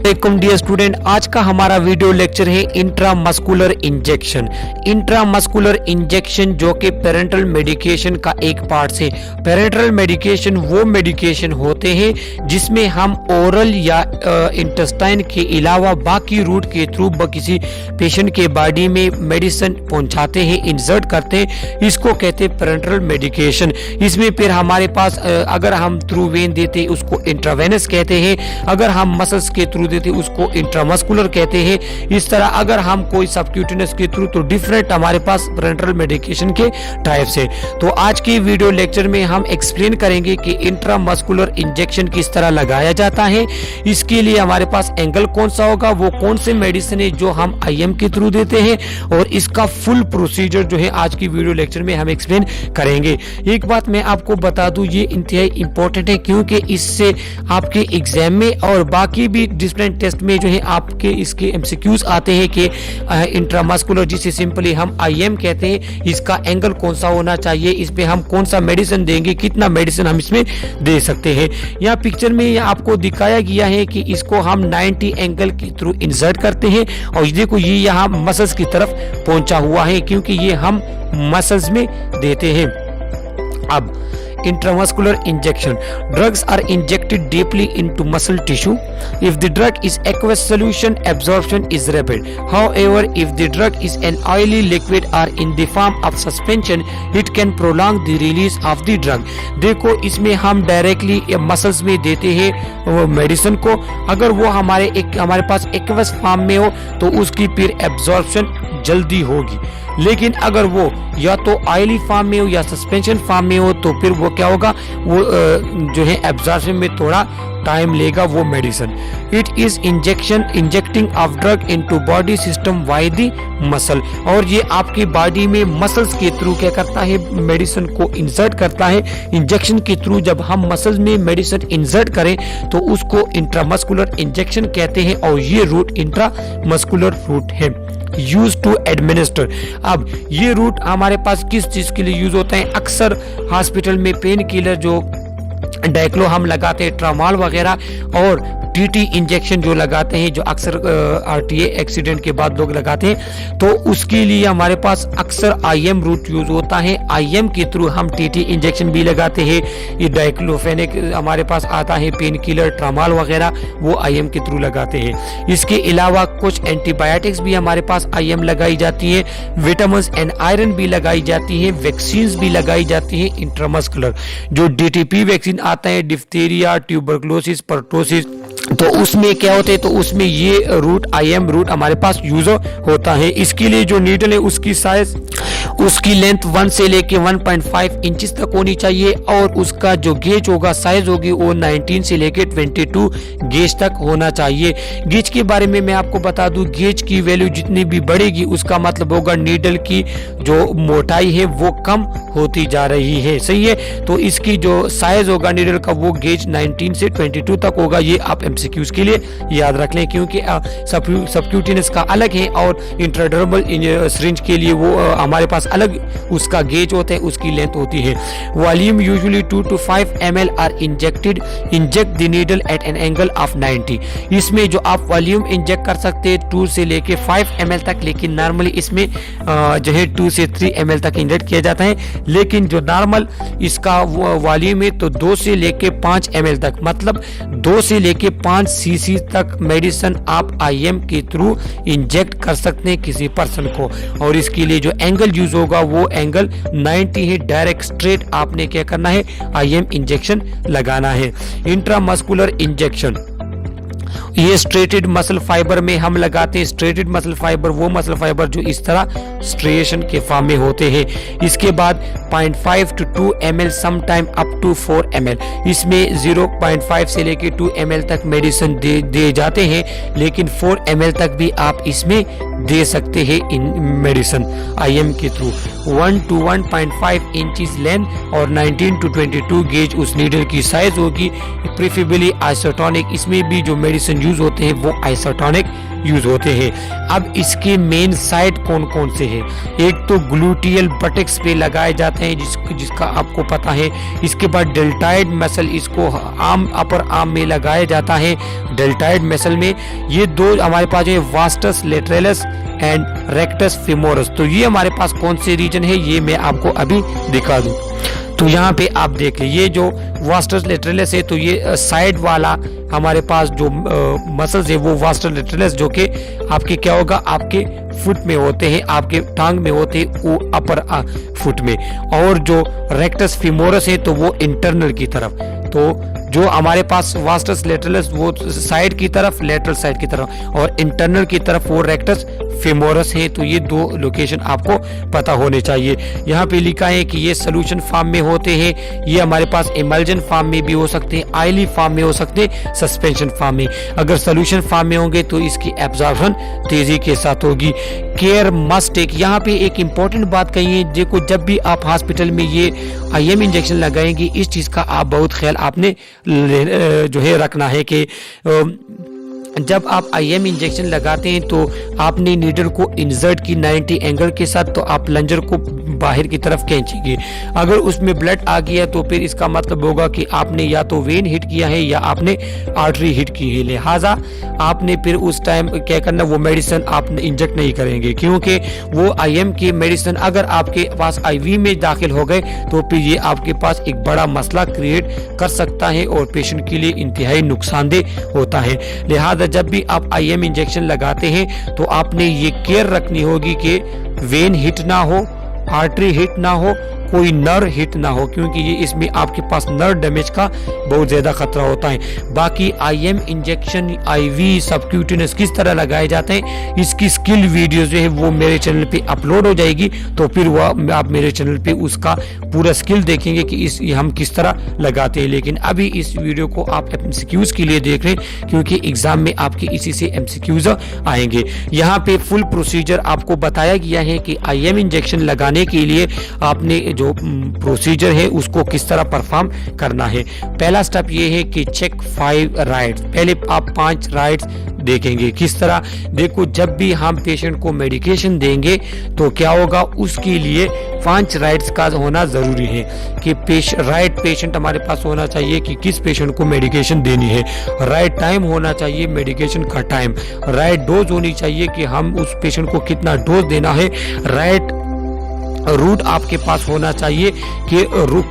वालेकुम dear student, आज का हमारा वीडियो लेक्चर है इंट्रामस्कुलर इंजेक्शन। इंट्रामस्कुलर इंजेक्शन जो कि पेरेंटल मेडिकेशन का एक पार्ट है। पेरेंटल मेडिकेशन वो मेडिकेशन होते हैं जिसमें हम ओरल या इंटेस्टाइन के अलावा बाकी रूट के थ्रू किसी पेशेंट के बॉडी में मेडिसिन पहुंचाते हैं, इंसर्ट करते हैं। इसको कहते हैं पेरेंटल मेडिकेशन। इसमें फिर हमारे पास अगर हम थ्रू वेन देते हैं उसको इंट्रावेनस कहते हैं, अगर हम मसल्स के थ्रू देते उसको इंट्रामस्कुलर कहते हैं। इस तरह अगर हम कोई सबक्यूटेनियस के थ्रू तो डिफरेंट हमारे पास पेरेंटल मेडिकेशन के टाइप्स है। तो आज की वीडियो लेक्चर में हम एक्सप्लेन करेंगे कि इंट्रामस्कुलर इंजेक्शन किस तरह लगाया जाता है, इसके लिए हमारे पास एंगल कौन सा होगा, वो कौन से मेडिसिन है जो हम आईएम के थ्रू देते हैं, और इसका फुल प्रोसीजर जो है आज की वीडियो लेक्चर में हम एक्सप्लेन करेंगे। एक बात मैं आपको बता दूं, ये इंतहाई इंपॉर्टेंट है क्योंकि इससे आपके एग्जाम में और बाकी भी डिफरेंट टेस्ट में जो है आपके इसके एमसीक्यूज आते हैं कि इंट्रामस्कुलर जिसे सिंपली हम आईएम कहते हैं, इसका एंगल कौन सा होना चाहिए, इस पे हम कौन सा मेडिसिन देंगे, कितना मेडिसिन हम इसमें दे सकते हैं। यहाँ पिक्चर में आपको दिखाया गया है कि इसको हम 90 एंगल के थ्रू इंसर्ट करते हैं, और देखो ये यहाँ मसल्स की तरफ पहुंचा हुआ है क्योंकि ये हम मसल्स में देते हैं। अब intramuscular injection, drugs are injected deeply into muscle tissue. If the drug is aqueous solution, absorption is rapid. However, if the drug is an oily liquid or in the form of suspension, it can prolong the release of the drug. देखो इसमें हम directly muscles में देते हैं medicine को। अगर वो हमारे पास एक्वस फॉर्म में हो तो उसकी फिर एब्जॉर्प्शन जल्दी होगी, लेकिन अगर वो या तो ऑयली फॉर्म में हो या सस्पेंशन फॉर्म में हो तो फिर वो क्या होगा, वो जो है एब्जॉर्प्शन में थोड़ा टाइम लेगा वो medicine. It is injecting of drug into body system by the muscle, और ये आपकी बॉडी में मसल्स के थ्रू क्या करता है, मेडिसिन को इंसर्ट करता है। इंजेक्शन के थ्रू जब हम मसल्स में मेडिसिन इंसर्ट करें तो उसको इंट्रामस्कुलर इंजेक्शन कहते हैं, और ये रूट इंट्रामस्कुलर रूट है यूज टू एडमिनिस्टर। अब ये रूट हमारे पास किस चीज के लिए यूज होता है, अक्सर हॉस्पिटल में पेन किलर जो डाइक्लो हम लगाते हैं, ट्रामाल वगैरह, और टीटी इंजेक्शन जो लगाते हैं, जो अक्सर आरटीए एक्सीडेंट के बाद लोग लगाते हैं, तो उसके लिए हमारे पास अक्सर आईएम रूट यूज होता है। आईएम के थ्रू हम टीटी इंजेक्शन भी लगाते हैं। ये डाइक्लोफेनेक हमारे पास आता है, पेन किलर ट्रामाल वगैरह, वो आईएम के थ्रू लगाते हैं। इसके अलावा कुछ एंटीबायोटिक्स भी हमारे पास आईएम लगाई जाती है, विटामिन एंड आयरन भी लगाई जाती है, वैक्सीन्स भी लगाई जाती है इंट्रामस्कुलर। जो डीटीपी वैक्सीन आता है, डिफ्थीरिया, ट्यूबरकुलोसिस, पर्टोसिस, तो उसमें क्या होते हैं, तो उसमें ये रूट आईएम रूट हमारे पास यूज होता है। इसके लिए जो नीडल है उसकी साइज, उसकी लेंथ 1 से लेके 1.5 इंचेस तक होनी चाहिए, और उसका जो गेज होगा, साइज होगी, वो 19 से लेके 22 गेज तक होना चाहिए। गेज के बारे में मैं आपको बता दूं, गेज की वैल्यू जितनी भी बढ़ेगी उसका मतलब होगा नीडल की जो मोटाई है वो कम होती जा रही है, सही है। तो इसकी जो साइज होगा नीडल का, वो गेज 19 से 22 तक होगा। ये आप एमसीक्यूज के लिए याद रख लें, क्योंकि सबक्यूटेनियस का अलग है और इंट्राडर्मल सिरिंज के लिए वो हमारे पास अलग उसका गेज होता है, उसकी लेंथ होती है। Volume usually 2 to 5 ml are inject the needle at an angle of 90। इसमें जो आप वॉल्यूम इंजेक्ट कर सकते हैं 2 से लेके 5 ml तक, लेकिन नॉर्मली इसमें जो है 2 से 3 ml तक इंजेक्ट किया जाता है। लेकिन जो नॉर्मल इसका वॉल्यूम है तो 2 से लेके 5 ml तक, मतलब 2 से लेके 5 cc तक मेडिसिन आप आईएम के थ्रू इंजेक्ट कर सकते हैं किसी पर्सन को। और इसके लिए जो एंगल यूज होगा वो एंगल 90 है। डायरेक्ट स्ट्रेट आपने क्या करना है, आईएम इंजेक्शन लगाना है। इंट्रामस्कुलर इंजेक्शन ये स्ट्रेटेड मसल फाइबर में हम लगाते हैं। स्ट्रेटेड मसल फाइबर वो मसल फाइबर जो इस तरह स्ट्रेशन के फॉर्म में होते हैं। इसके बाद 0.5 to 2 ml, some time up to 4 ml, इसमें 0.5 से लेके 2 ml तक मेडिसिन दे जाते हैं, लेकिन 4 ml तक भी आप इसमें दे सकते हैं इन मेडिसिन आईएम के थ्रू। 1 to 1.5 इंचेस लेंथ और 19 to 22 गेज उस नीडल की साइज होगी। प्रेफरेबली आइसोटोनिक, इसमें भी जो मेडिसिन यूज होते हैं वो आइसोटोनिक यूज होते हैं। अब इसके मेन साइट कौन कौन से हैं? एक तो ग्लूटियल बटेक्स पे लगाए जाते हैं जिसका आपको पता है। इसके बाद डेल्टाइड मसल, इसको आर्म, अपर आर्म में लगाया जाता है डेल्टाइड मसल में। ये दो हमारे पास जो है vastus lateralis and rectus femoris. तो ये हमारे पास कौन से रीजन है ये मैं आपको अभी दिखा दूं। तो यहाँ पे आप देख लें, ये जो वास्टस लेटरलिस है तो ये साइड वाला हमारे पास जो मसल्स है वो वास्टस लेटरलिस, जो कि आपके क्या होगा, आपके फुट में होते हैं, आपके टांग में होते हैं, वो अपर फुट में। और जो रेक्टस फेमोरस है तो वो इंटरनल की तरफ। तो जो हमारे पास वास्टस लेटरलिस वो साइड की तरफ, लेटरल साइड की तरफ, और इंटरनल की तरफ वो रेक्टस फेमोरस है। तो ये दो लोकेशन आपको पता होने चाहिए। यहाँ पे लिखा है कि ये सोल्यूशन फॉर्म में होते हैं, ये हमारे पास इमल्जन फॉर्म में भी हो सकते हैं, ऑयली फॉर्म में हो सकते हैं, सस्पेंशन फॉर्म में। अगर सोल्यूशन फॉर्म में होंगे तो इसकी एब्जॉर्प्शन तेजी के साथ होगी। केयर मस्ट टेक, यहाँ पे एक इंपॉर्टेंट बात कही है, देखो जब भी आप हॉस्पिटल में ये IM इंजेक्शन लगाएंगे इस चीज का आप बहुत ख्याल आपने जो है रखना है कि जब आप IM इंजेक्शन लगाते हैं तो आपने नीडल को इंसर्ट की 90 एंगल के साथ, तो आप प्लंजर को बाहर की तरफ खींचेंगे। अगर उसमें ब्लड आ गया तो फिर इसका मतलब होगा कि आपने या तो वेन हिट किया है या आपने आर्टरी हिट की है। लिहाजा आपने फिर उस टाइम क्या करना, वो मेडिसिन आप इंजेक्ट नहीं करेंगे, क्योंकि वो IM की मेडिसिन अगर आपके पास IV में दाखिल हो गए तो फिर ये आपके पास एक बड़ा मसला क्रिएट कर सकता है और पेशेंट के लिए इंतहाई नुकसानदेह होता है। लिहाजा जब भी आप IM इंजेक्शन लगाते हैं तो आपने ये केयर रखनी होगी कि वेन हिट ना हो, आर्टरी हिट ना हो, कोई नर्व हिट ना हो, क्योंकि ये इसमें आपके पास नर्व डैमेज का बहुत ज़्यादा खतरा होता है। बाकी IM इंजेक्शन IV सबक्यूटेनियस किस तरह लगाए जाते हैं इसकी स्किल वीडियो जो है वो मेरे चैनल पे अपलोड हो जाएगी, तो फिर वह आप मेरे चैनल पे उसका पूरा स्किल देखेंगे कि हम किस तरह लगाते हैं। लेकिन अभी इस वीडियो को आप MCQs के लिए देख रहे हैं, क्योंकि एग्जाम में आपके इसी से MCQs आएंगे। यहाँ पे फुल प्रोसीजर आपको बताया गया है कि IM इंजेक्शन लगाने के लिए आपने जो प्रोसीजर है उसको किस तरह परफॉर्म करना है। पहला स्टेप ये है कि चेक 5 राइट्स। पहले आप 5 राइट्स देखेंगे। किस तरह? देखो जब भी हम पेशेंट को मेडिकेशन देंगे तो क्या होगा, उसके लिए 5 राइट्स का होना जरूरी है कि राइट पेशेंट हमारे पास होना चाहिए कि किस पेशेंट को मेडिकेशन देनी है, राइट टाइम होना चाहिए मेडिकेशन का टाइम, राइट डोज होनी चाहिए कि हम उस पेशेंट को कितना डोज देना है, राइट रूट आपके पास होना चाहिए कि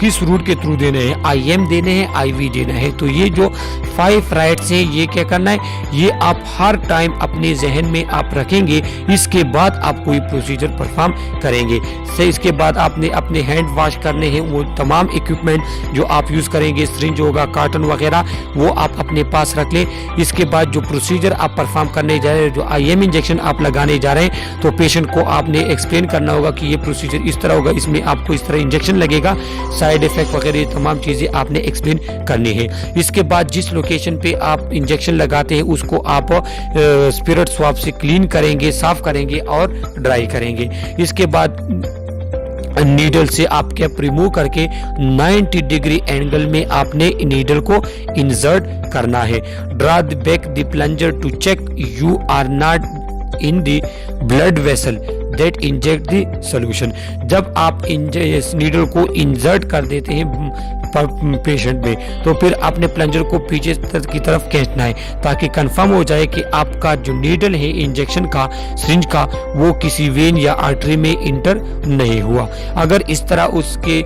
किस रूट के थ्रू देने हैं, IM देने हैं, IV देना है। तो ये जो 5 राइट्स हैं ये क्या करना है, ये आप हर टाइम अपने जहन में आप रखेंगे। इसके बाद आप कोई प्रोसीजर परफॉर्म करेंगे। से इसके बाद आपने अपने हैंड वॉश करने हैं, वो तमाम इक्विपमेंट जो आप यूज करेंगे, सिरिंज होगा, कार्टन वगैरह, वो आप अपने पास रख लें। इसके बाद जो प्रोसीजर आप परफॉर्म करने जा रहे हैं, जो IM इंजेक्शन आप लगाने जा रहे हैं, तो पेशेंट को आपने एक्सप्लेन करना होगा कि ये प्रोसीजर इस तरह होगा, इसमें आपको इस तरह इंजेक्शन लगेगा, साइड इफेक्ट वगैरह ये तमाम चीजें आपने एक्सप्लेन करनी है। इसके बाद जिस लोकेशन पे आप इंजेक्शन लगाते हैं उसको आप स्पिरिट स्वाब से क्लीन करेंगे, साफ करेंगे और ड्राई करेंगे। इसके बाद नीडल से आप कैप रिमूव करके 90 डिग्री एंगल में आपने नीडल को इंसर्ट करना है। Draw the back the plunger to check you are not in the blood vessel that inject the solution. जब आप नीडल को इंसर्ट कर देते हैं पेशेंट में, तो फिर आपने प्लंजर को पीछे की तरफ खींचना है ताकि कंफर्म हो जाए कि आपका जो नीडल है इंजेक्शन का, सिरिंज का, वो किसी वेन या आर्टरी में इंटर नहीं हुआ। अगर इस तरह उसके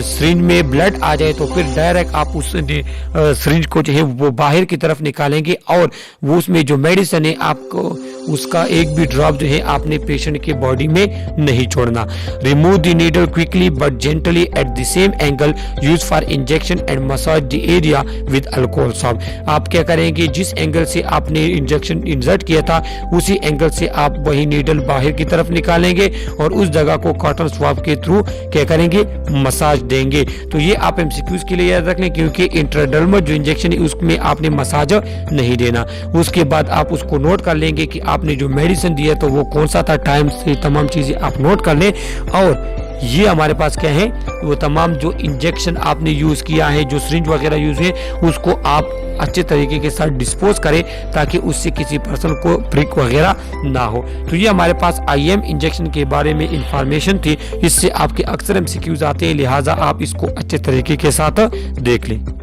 सिरिंज में ब्लड आ जाए तो फिर डायरेक्ट आप उस सिरिंज को जो है वो बाहर की तरफ निकालेंगे और वो उसमें जो मेडिसिन है आपको उसका एक भी ड्रॉप जो है आपने पेशेंट के बॉडी में नहीं छोड़ना। Remove the needle quickly but gently at the same angle use for injection and massage the area with alcohol swab. आप क्या करेंगे, जिस एंगल से आपने इंजेक्शन इंसर्ट किया था उसी एंगल से आप वही नीडल बाहर की तरफ निकालेंगे और उस जगह को कॉटन स्वाब के थ्रू क्या करेंगे, मसाज देंगे। तो ये आप MCQs के लिए याद रख लें, क्योंकि इंट्राडर्मल जो इंजेक्शन है उसमें आपने मसाज नहीं देना। उसके बाद आप उसको नोट कर लेंगे कि आपने जो मेडिसिन दिया तो वो कौन सा था, टाइम से तमाम चीजें आप नोट कर लें। और ये हमारे पास क्या है, वो तमाम जो इंजेक्शन आपने यूज़ किया है, जो सिरिंज वगैरह यूज़ है, उसको आप अच्छे तरीके के साथ डिस्पोज करें ताकि उससे किसी पर्सन को प्रिक वगैरह ना हो। तो ये हमारे पास IM इंजेक्शन के बारे में इंफॉर्मेशन थी। इससे आपके अक्सर MCQs आते हैं, लिहाजा आप इसको अच्छे तरीके के साथ देख लें।